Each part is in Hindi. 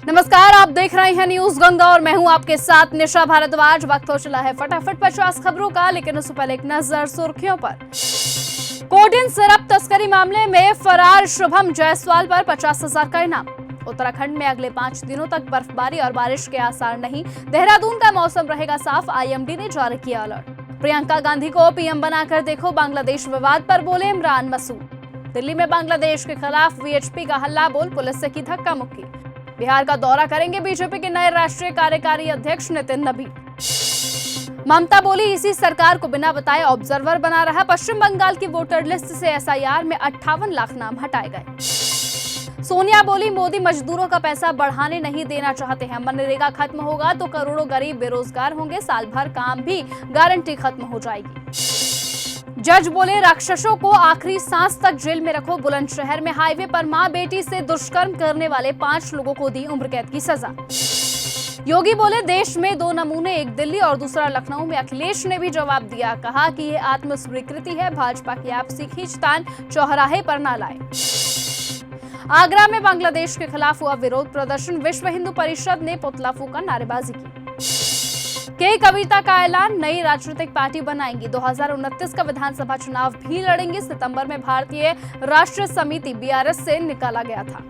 नमस्कार, आप देख रहे हैं न्यूज गंगा और मैं हूं आपके साथ निशा भारद्वाज। वक्त हो चला है फटाफट 50 खबरों का, लेकिन उससे पहले एक नजर सुर्खियों पर। कोडीन सिरप तस्करी मामले में फरार शुभम जायसवाल पर 50,000 का इनाम। उत्तराखंड में अगले 5 दिनों तक बर्फबारी और बारिश के आसार नहीं। देहरादून का मौसम रहेगा साफ, आईएमडी ने जारी किया अलर्ट। प्रियंका गांधी को पीएम बनाकर देखो, बांग्लादेश विवाद पर बोले इमरान मसूद। दिल्ली में बांग्लादेश के खिलाफ वीएचपी का हल्ला बोल, पुलिस से की धक्का मुक्की। बिहार का दौरा करेंगे बीजेपी के नए राष्ट्रीय कार्यकारी अध्यक्ष नितिन नबी। ममता बोली, इसी सरकार को बिना बताए ऑब्जर्वर बना रहा। पश्चिम बंगाल की वोटर लिस्ट से एसआईआर में 58 लाख नाम हटाए गए। सोनिया बोली, मोदी मजदूरों का पैसा बढ़ाने नहीं देना चाहते हैं। मनरेगा खत्म होगा तो करोड़ों गरीब बेरोजगार होंगे, साल भर काम भी गारंटी खत्म हो जाएगी। जज बोले, राक्षसों को आखिरी सांस तक जेल में रखो। बुलंदशहर में हाईवे पर मां बेटी से दुष्कर्म करने वाले 5 लोगों को दी उम्र कैद की सजा। योगी बोले, देश में 2 नमूने, एक दिल्ली और दूसरा लखनऊ में। अखिलेश ने भी जवाब दिया, कहा कि यह आत्मस्वीकृति है, भाजपा की आपसी खींचतान चौराहे पर न लाए। आगरा में बांग्लादेश के खिलाफ हुआ विरोध प्रदर्शन, विश्व हिंदू परिषद ने पुतला फूंका, नारेबाजी की। के कविता का ऐलान, नई राजनीतिक पार्टी बनाएंगी। 2029 का विधानसभा चुनाव भी लड़ेंगे। सितंबर में भारतीय राष्ट्रीय समिति बीआरएस से निकाला गया था।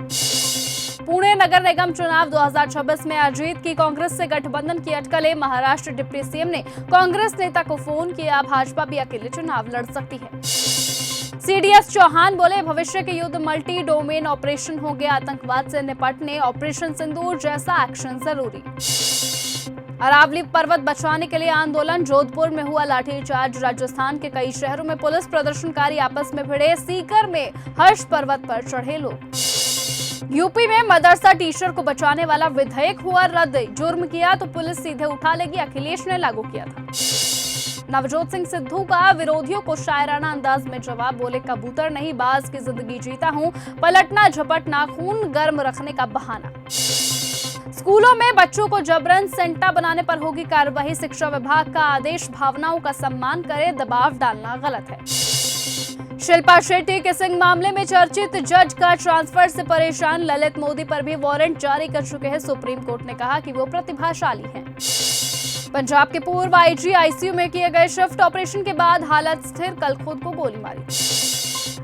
पुणे नगर निगम चुनाव 2026 में अजीत की कांग्रेस से गठबंधन की अटकलें। महाराष्ट्र डिप्टी सीएम ने कांग्रेस नेता को फोन किया, भाजपा भी अकेले चुनाव लड़ सकती है। सीडीएस चौहान बोले, भविष्य के युद्ध मल्टी डोमेन ऑपरेशन होंगे। आतंकवाद से निपटने ऑपरेशन सिंदूर जैसा एक्शन जरूरी। अरावली पर्वत बचाने के लिए आंदोलन, जोधपुर में हुआ लाठीचार्ज। राजस्थान के कई शहरों में पुलिस प्रदर्शनकारी आपस में भिड़े। सीकर में हर्ष पर्वत पर चढ़े लोग। यूपी में मदरसा टीचर को बचाने वाला विधेयक हुआ रद्द। जुर्म किया तो पुलिस सीधे उठा लेगी, अखिलेश ने लागू किया था। नवजोत सिंह सिद्धू का विरोधियों को शायराना अंदाज में जवाब, बोले कबूतर नहीं बाज की जिंदगी जीता हूं, पलटना झपटना खून गर्म रखने का बहाना। स्कूलों में बच्चों को जबरन सेंटा बनाने पर होगी कार्रवाई। शिक्षा विभाग का आदेश, भावनाओं का सम्मान करे, दबाव डालना गलत है। शिल्पा शेट्टी किसिंग मामले में चर्चित जज का ट्रांसफर से परेशान। ललित मोदी पर भी वारंट जारी कर चुके हैं। सुप्रीम कोर्ट ने कहा कि वो प्रतिभाशाली हैं। पंजाब के पूर्व आईजी आईसीयू में किए गए शिफ्ट, ऑपरेशन के बाद हालत स्थिर, कल खुद को गोली मारी।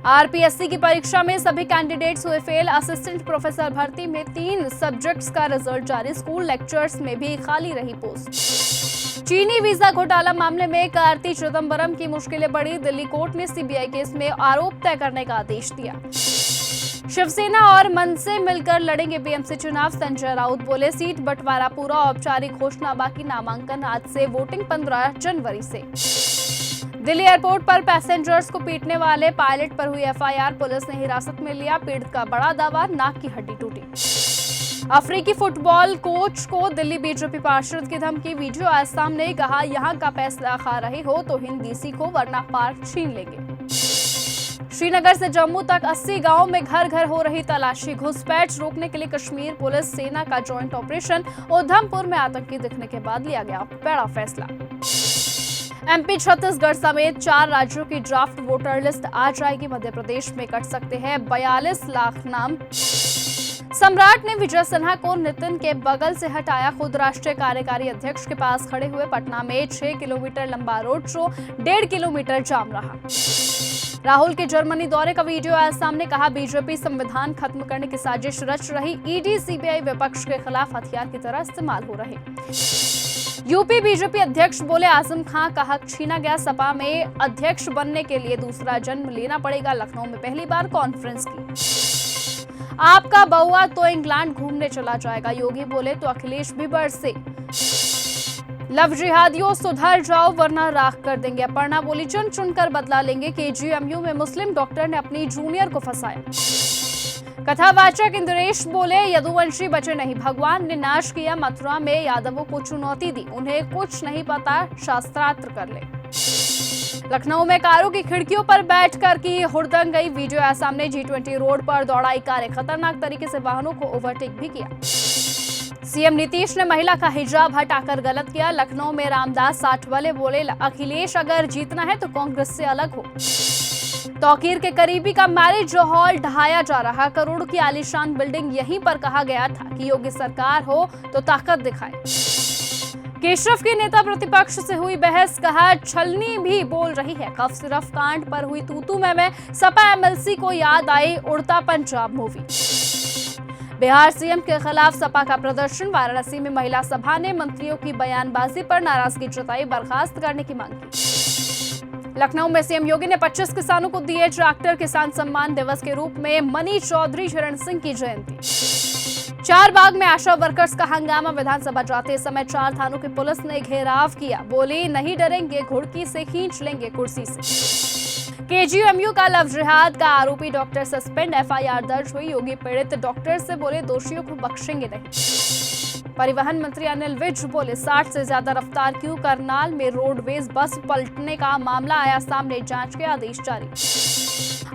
आरपीएससी की परीक्षा में सभी कैंडिडेट्स हुए फेल। असिस्टेंट प्रोफेसर भर्ती में 3 सब्जेक्ट्स का रिजल्ट जारी। स्कूल लेक्चर्स में भी खाली रही पोस्ट। चीनी वीजा घोटाला मामले में कार्ति चिदंबरम की मुश्किलें बढ़ी। दिल्ली कोर्ट ने सीबीआई केस में आरोप तय करने का आदेश दिया। शिवसेना और मन से मिलकर लड़ेंगे बीएमसी चुनाव। संजय राउत बोले, सीट बंटवारा पूरा, औपचारिक घोषणा बाकी। नामांकन आज से, वोटिंग 15 जनवरी से। दिल्ली एयरपोर्ट पर पैसेंजर्स को पीटने वाले पायलट पर हुई एफआईआर, पुलिस ने हिरासत में लिया। पीड़ित का बड़ा दावा, नाक की हड्डी टूटी। अफ्रीकी फुटबॉल कोच को दिल्ली बीजेपी पार्षद की धमकी। वीडियो आज सामने, कहा यहां का पैसा खा रहे हो तो हिंदी सीखो वरना पार्क छीन लेंगे। श्रीनगर से जम्मू तक 80 गांवों में घर घर हो रही तलाशी। घुसपैठ रोकने के लिए कश्मीर पुलिस सेना का जॉइंट ऑपरेशन। उधमपुर में आतंकी दिखने के बाद लिया गया बड़ा फैसला। एमपी छत्तीसगढ़ समेत 4 राज्यों की ड्राफ्ट वोटर लिस्ट आ जाएगी। मध्य प्रदेश में कट सकते हैं 42 लाख नाम। सम्राट ने विजय सिन्हा को नितिन के बगल से हटाया। खुद राष्ट्रीय कार्यकारी अध्यक्ष के पास खड़े हुए। पटना में 6 किलोमीटर लंबा रोड शो, 1.5 किलोमीटर जाम रहा। राहुल के जर्मनी दौरे का वीडियो आज सामने, कहा बीजेपी संविधान खत्म करने की साजिश रच रही। ईडी सीबीआई विपक्ष के खिलाफ हथियार की तरह इस्तेमाल हो रहे। यूपी बीजेपी अध्यक्ष बोले, आजम खां का हक छीना गया। सपा में अध्यक्ष बनने के लिए दूसरा जन्म लेना पड़ेगा। लखनऊ में पहली बार कॉन्फ्रेंस की। आपका बउआ तो इंग्लैंड घूमने चला जाएगा। योगी बोले तो अखिलेश भी बरसे। लव जिहादियों सुधर जाओ वरना राख कर देंगे। अपर्णा बोली, चुन चुनकर बदला लेंगे। केजीएमयू में मुस्लिम डॉक्टर ने अपनी जूनियर को फंसाया। कथावाचक इंद्रेश बोले, यदुवंशी बचे नहीं, भगवान ने नाश किया। मथुरा में यादवों को चुनौती दी, उन्हें कुछ नहीं पता, शास्त्रार्थ कर ले। लखनऊ में कारों की खिड़कियों पर बैठकर की हुड़दंग गई। वीडियो आया सामने, G20 रोड पर दौड़ाई कारें, खतरनाक तरीके से वाहनों को ओवरटेक भी किया। सीएम नीतीश ने महिला का हिजाब हटाकर गलत किया। लखनऊ में रामदास साठवले बोले, अखिलेश अगर जीतना है तो कांग्रेस से अलग हो। तौकीर के करीबी का मैरिज हॉल ढहाया जा रहा। करोड़ों की आलीशान बिल्डिंग यहीं पर कहा गया था कि योगी सरकार हो तो ताकत दिखाए। केशव के नेता प्रतिपक्ष से हुई बहस, कहा छलनी भी बोल रही है। कफ सिरफ कांड पर हुई तू में सपा एमएलसी को याद आई उड़ता पंजाब मूवी। बिहार सीएम के खिलाफ सपा का प्रदर्शन। वाराणसी में महिला सभा ने मंत्रियों की बयानबाजी पर नाराजगी जताई, बर्खास्त करने की मांग की। लखनऊ में सीएम योगी ने 25 किसानों को दिए ट्रैक्टर। किसान सम्मान दिवस के रूप में मनी चौधरी चरण सिंह की जयंती। चारबाग में आशा वर्कर्स का हंगामा। विधानसभा जाते समय 4 थानों की पुलिस ने घेराव किया। बोली नहीं डरेंगे, घुड़की से खींच लेंगे कुर्सी से। केजीएमयू का लव जिहाद का आरोपी डॉक्टर सस्पेंड। एफआईआर दर्ज हुई। योगी पीड़ित डॉक्टर से बोले दोषियों को बख्शेंगे नहीं। परिवहन मंत्री अनिल विज बोले 60 से ज्यादा रफ्तार क्यों। करनाल में रोडवेज बस पलटने का मामला आया सामने, जांच के आदेश जारी।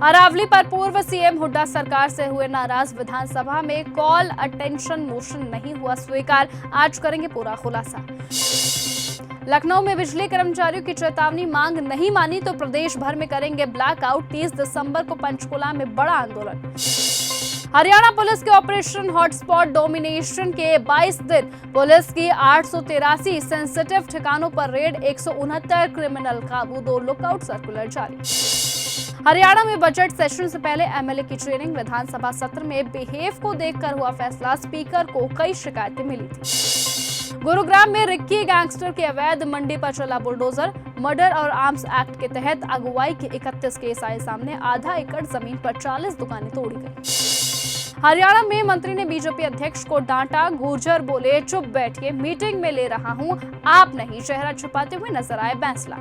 अरावली पर पूर्व सीएम हुड्डा सरकार से हुए नाराज। विधानसभा में कॉल अटेंशन मोशन नहीं हुआ स्वीकार, आज करेंगे पूरा खुलासा। लखनऊ में बिजली कर्मचारियों की चेतावनी, मांग नहीं मानी तो प्रदेश भर में करेंगे ब्लैकआउट। 30 दिसंबर को पंचकुला में बड़ा आंदोलन। हरियाणा पुलिस के ऑपरेशन हॉटस्पॉट डोमिनेशन के 22 दिन। पुलिस की 883 सेंसिटिव ठिकानों पर रेड, 169 क्रिमिनल काबू, 2 लुकआउट सर्कुलर जारी। हरियाणा में बजट सेशन से पहले एमएलए की ट्रेनिंग। विधानसभा सत्र में बिहेव को देखकर हुआ फैसला। स्पीकर को कई शिकायतें मिली थी। गुरुग्राम में रिक्की गैंगस्टर की अवैध मंडी पर चला बुलडोजर। मर्डर और आर्म्स एक्ट के तहत अगुवाई के 31 केस आए सामने। आधा एकड़ जमीन पर 40 दुकानें तोड़ी गई। हरियाणा में मंत्री ने बीजेपी अध्यक्ष को डांटा। गुर्जर बोले चुप बैठिए, मीटिंग में ले रहा हूं, आप नहीं। चेहरा छुपाते हुए नजर आए बैंसला।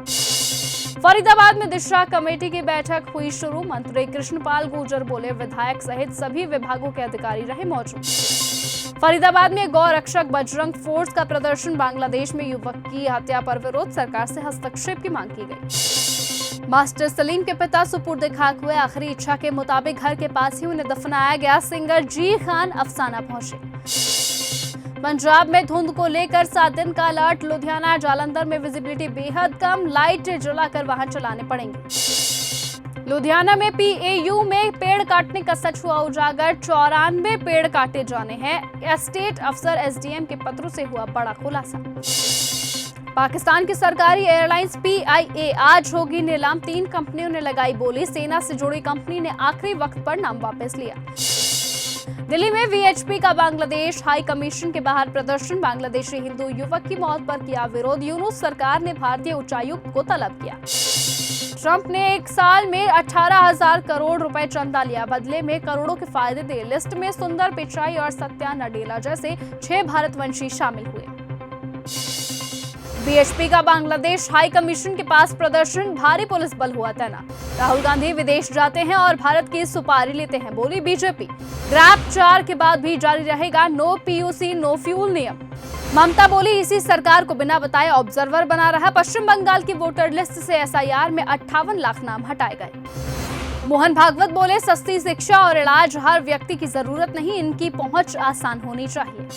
फरीदाबाद में दिशा कमेटी की बैठक हुई शुरू। मंत्री कृष्णपाल गुर्जर बोले विधायक सहित सभी विभागों के अधिकारी रहे मौजूद। फरीदाबाद में गौ रक्षक बजरंग फोर्स का प्रदर्शन। बांग्लादेश में युवक की हत्या पर विरोध, सरकार से हस्तक्षेप की मांग की गई। मास्टर सलीम के पिता सुपुर्द खाक हुए। आखिरी इच्छा के मुताबिक घर के पास ही उन्हें दफनाया गया। सिंगर जी खान अफसाना पहुंचे। पंजाब में धुंध को लेकर 7 दिन का अलर्ट। लुधियाना जालंधर में विजिबिलिटी बेहद कम, लाइट जलाकर वाहन चलाने पड़ेंगे। लुधियाना में पीएयू में पेड़ काटने का सच हुआ उजागर। 94 पेड़ काटे जाने हैं। एस्टेट अफसर एसडीएम के पत्रों से हुआ बड़ा खुलासा। पाकिस्तान की सरकारी एयरलाइंस पीआईए आज होगी नीलाम। 3 कंपनियों ने लगाई बोली। सेना से जुड़ी कंपनी ने आखिरी वक्त पर नाम वापस लिया। दिल्ली में वीएचपी का बांग्लादेश हाई कमीशन के बाहर प्रदर्शन। बांग्लादेशी हिंदू युवक की मौत पर किया विरोध। यूनुस सरकार ने भारतीय उच्चायुक्त को तलब किया। ट्रंप ने 1 साल में 18,000 करोड़ रुपए चंदा लिया, बदले में करोड़ों के फायदे दिए। लिस्ट में सुंदर पिचाई और सत्या नडेला जैसे 6 भारतवंशी शामिल हुए। बीएचपी का बांग्लादेश हाई कमीशन के पास प्रदर्शन। भारी पुलिस बल हुआ तैनात। राहुल गांधी विदेश जाते हैं और भारत की सुपारी लेते हैं, बोली बीजेपी। ग्रैप 4 के बाद भी जारी रहेगा नो पीयूसी नो फ्यूल नियम। ममता बोली इसी सरकार को बिना बताए ऑब्जर्वर बना रहा। पश्चिम बंगाल की वोटर लिस्ट से एसआईआर में 58 लाख नाम हटाए गए। मोहन भागवत बोले सस्ती शिक्षा और इलाज हर व्यक्ति की जरूरत नहीं, इनकी पहुंच आसान होनी चाहिए।